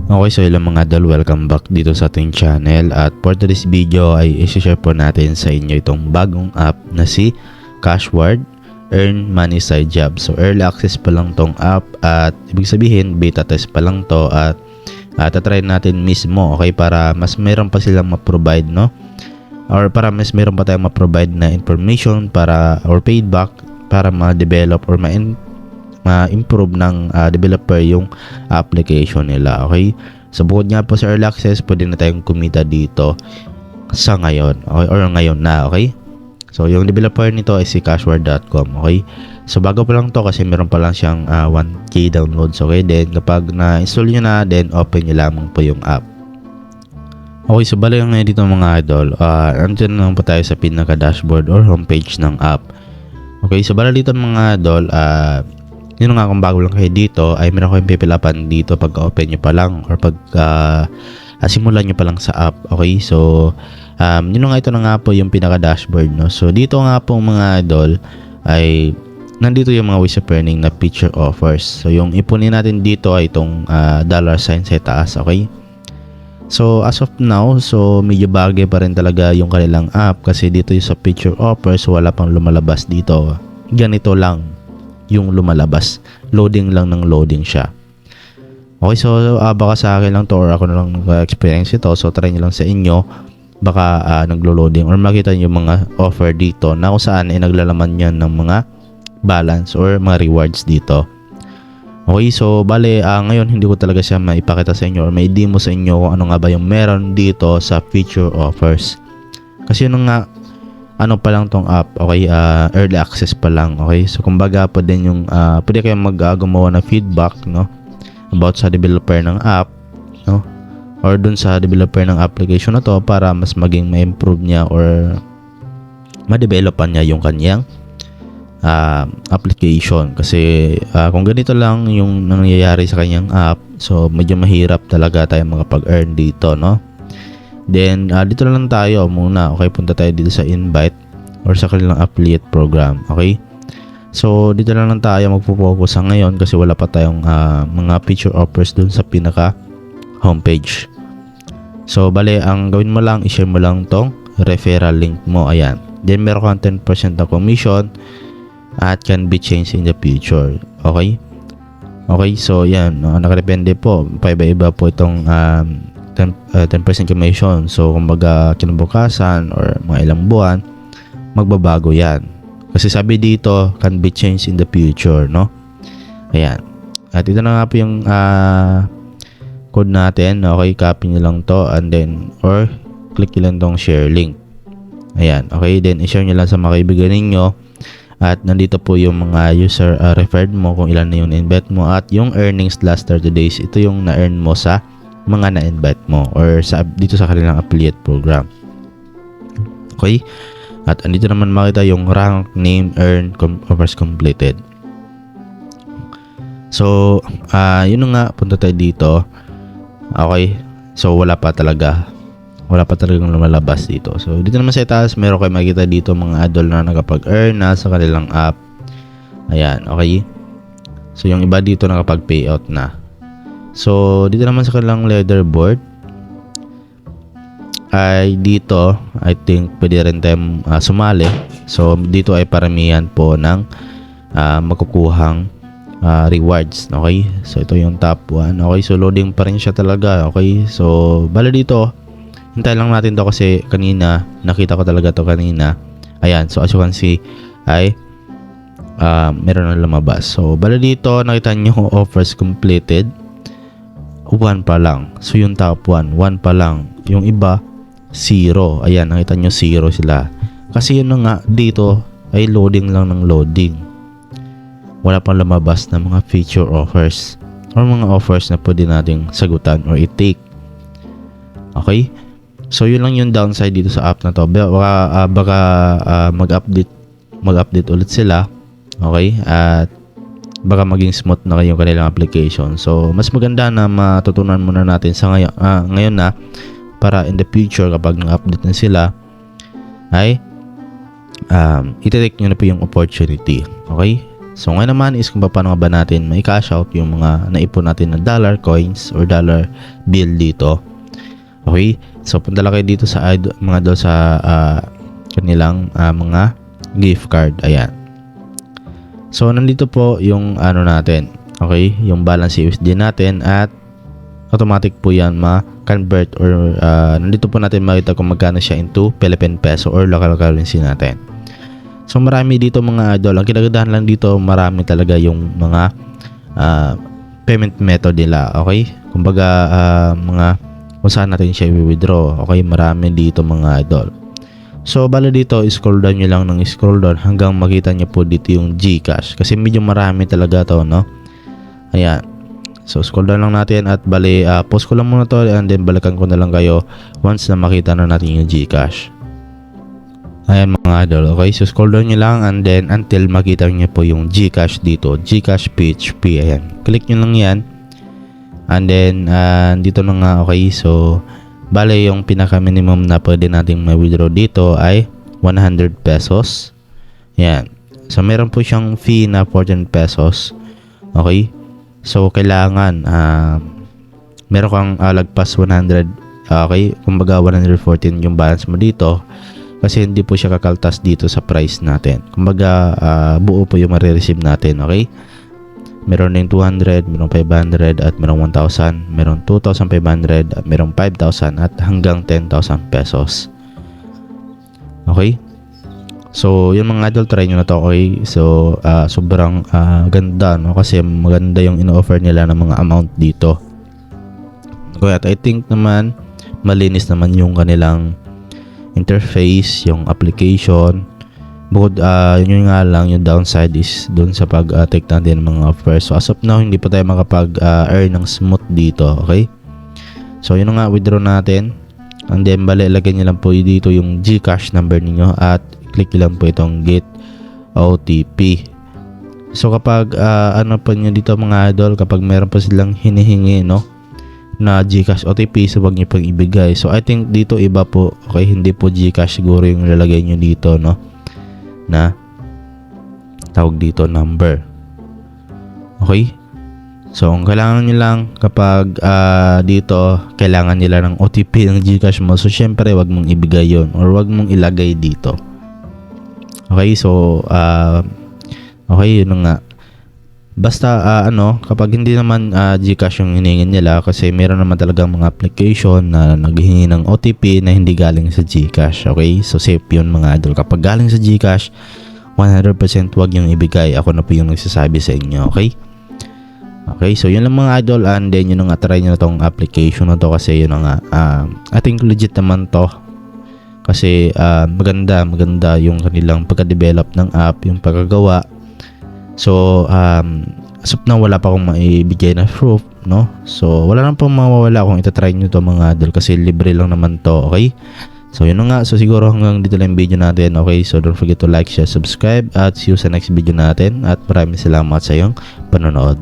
Okay, so hello mga idol, welcome back dito sa ating channel at for today's video ay isi-share po natin sa inyo itong bagong app na si Cashward Earn Money Side Job. So early access pa lang tong app at ibig sabihin beta test pa lang to at tatry natin mismo, okay, para mas meron pa silang ma-provide, no? Or para mas meron pa tayong ma-provide na information para or feedback para ma-develop or ma-improve ng developer yung application nila, okay? So bukod nga po sa early access, pwede na tayong kumita dito sa ngayon, okay? Or ngayon na, okay? So yung developer nito ay si Cashward.com, okay? So bago pa lang to kasi meron pa lang siyang 1k downloads, okay? Then kapag na-install nyo na, then open nyo lamang po yung app. Okay, so bali lang ngayon dito mga idol, andyan lang po tayo sa pinaka-dashboard or homepage ng app. Okay, so bali dito mga idol, yun nga, kung bago lang kayo dito ay meron kayong pipilapan dito pag open nyo pa lang or pag simulan nyo pa lang sa app, okay? So yun nga, ito na nga po yung pinaka dashboard, no? So dito nga po mga idol ay nandito yung mga ways of earning na feature offers. So yung ipunin natin dito ay itong dollar sign sa taas, okay? So as of now, so medyo bagay pa rin talaga yung kanilang app kasi dito yung sa feature offers wala pang lumalabas dito. Ganito lang yung lumalabas, loading lang ng loading siya. Okay, so baka sa akin lang to or ako na lang experience ito, so try nyo lang sa inyo, baka naglo-loading or makita nyo yung mga offer dito na kung saan ay naglalaman yan ng mga balance or mga rewards dito. Okay, so bale ngayon hindi ko talaga siya maipakita sa inyo or may demo sa inyo kung ano nga ba yung meron dito sa feature offers kasi yun nga, ano pa lang tong app, okay, early access pa lang, okay? So kumbaga pwede yung pwede kayong gumawa ng feedback, no, about sa developer ng app, no, or dun sa developer ng application na to para mas maging ma-improve niya or ma-developan niya yung kanyang application kasi kung ganito lang yung nangyayari sa kanyang app, so medyo mahirap talaga tayo makapag-earn dito, no? Then dito na lang tayo muna, okay? Punta tayo dito sa invite or sa kanilang affiliate program, okay? So dito na lang tayo magpo-focus sa ngayon kasi wala pa tayong mga feature offers dun sa pinaka homepage. So bale, ang gawin mo lang, i-share mo lang tong referral link mo, ayan. Then meron kang 10% na commission at can be changed in the future, okay? Okay, so yan, nakadepende po, paiba-iba po itong 10% commission. So kumbaga kinabukasan or mga ilang buwan magbabago yan kasi sabi dito can be changed in the future, no? Ayan, at ito na nga po yung code natin, okay? Copy nyo lang to and then or click nyo lang tong share link, ayan, okay? Then i-share nyo lang sa mga kaibigan ninyo at nandito po yung mga user referred mo kung ilan na yung invite mo at yung earnings last 30 days, ito yung na-earn mo sa mga na-invite mo or dito sa kanilang affiliate program, okay? At andito naman makita yung rank, name, earn, offers completed. So yun nga, punta tayo dito, okay? So wala pa talagang lumalabas dito. So dito naman sa taas meron kayo makita dito mga idol na nakapag-earn na sa kanilang app, ayan, okay? So yung iba dito nakapag-payout na. So dito naman sa kanilang leaderboard ay dito I think pwede rin tayong sumali. So dito ay paramihan po ng makukuhang rewards, okay? So ito yung top 1, okay? So loading pa rin siya talaga, okay? So bala dito, hintay lang natin to kasi kanina nakita ko talaga to kanina, ayan. So as you can see ay meron na lumabas. So bala dito nakita nyo offers completed 1 pa lang. So yung top 1 pa lang. Yung iba 0. Ayan, nakita nyo 0 sila. Kasi yun na nga, dito ay loading lang ng loading. Wala pang lumabas na mga feature offers or mga offers na pwede nating sagutan or i-take. Okay? So yun lang yung downside dito sa app na to. Baka mag-update ulit sila. Okay? At baka maging smooth na kayong kanilang application. So mas maganda na matutunan muna natin sa ngayon na para in the future kapag nag-update na sila ay iti-take nyo na po yung opportunity, okay? So ngayon naman is kung paano nga ba natin may cash out yung mga naipon natin na dollar coins or dollar bill dito. Okay, so punta lang kayo dito sa mga idol sa kanilang mga gift card. Ayan. So nandito po yung ano natin. Okay, yung balance USD natin at automatic po yan ma-convert or nandito po natin makita kung magkano siya into Philippine Peso or local currency natin. So marami dito mga idol. Ang kinagadahan lang dito, marami talaga yung mga payment method nila. Okay, kumbaga mga kung saan natin siya i-withdraw. Okay, marami dito mga idol. So bala dito, scroll down nyo lang ng scroll down hanggang makita nyo po dito yung GCash. Kasi medyo marami talaga to, no? Ayan. So scroll down lang natin at bali, post ko lang muna to and then balikan ko na lang kayo once na makita na natin yung GCash. Ayan mga idol. Okay, so scroll down nyo lang and then until makita nyo po yung GCash dito. GCash PHP. Ayan. Click nyo lang yan. And then, dito na nga. Okay, so bale yung pinaka minimum na pwede nating ma-withdraw dito ay 100 pesos. Yan. So meron po siyang fee na 14 pesos. Okay. So kailangan meron kang lagpas 100. Okay. Kumbaga 114 yung balance mo dito. Kasi hindi po siya kakaltas dito sa price natin. Kumbaga buo po yung marireceive natin. Okay. Meron din 200, meron 500 at meron 1,000, meron 2,500 at meron 5,000 at hanggang 10,000 pesos. Okay? So, yung mga idol, try nyo na to. Okay? So, sobrang ganda, no? Kasi maganda yung ino-offer nila ng mga amount dito. Okay, at I think naman malinis naman yung kanilang interface, yung application. Bukod yun nga lang, yung downside is dun sa pag-take natin ng mga offers. So as of now, hindi pa tayo makapag-earn ng smooth dito. Okay, so yun nga, withdraw natin and then bali, lagyan nyo lang po dito yung GCash number niyo at click nyo lang po itong get OTP. So kapag ano pa nyo dito mga idol, kapag meron pa silang hinihingi, no, na GCash OTP, so wag nyo pang ibigay. So I think dito iba po. Okay, hindi po GCash siguro yung lalagay nyo dito, no, na tawag dito number. Okay, so ang kailangan nyo lang kapag dito kailangan nila ng OTP ng GCash mo, so syempre wag mong ibigay yon or wag mong ilagay dito. Okay, so okay, yun nga. Basta ano, kapag hindi naman GCash yung hiningin nila, kasi meron naman talagang mga application na naghihingi ng OTP na hindi galing sa GCash. Okay, so safe yun mga idol. Kapag galing sa GCash, 100% wag yung ibigay. Ako na po yung nagsasabi sa inyo. Okay, okay, so yun lang mga idol. And then yun nga, try nyo na tong application na to kasi yun nga, I think legit naman to. Kasi maganda yung kanilang pagka-develop ng app, yung pagkagawa. So, as of now, wala pa akong maibigay na proof, no? So, wala nang pong mawawala kung itatry nyo to mga idol kasi libre lang naman to, okay? So, yun na nga. So, siguro hanggang dito lang yung video natin, okay? So, don't forget to like, share, subscribe at see you sa next video natin at maraming salamat sa iyong panonood.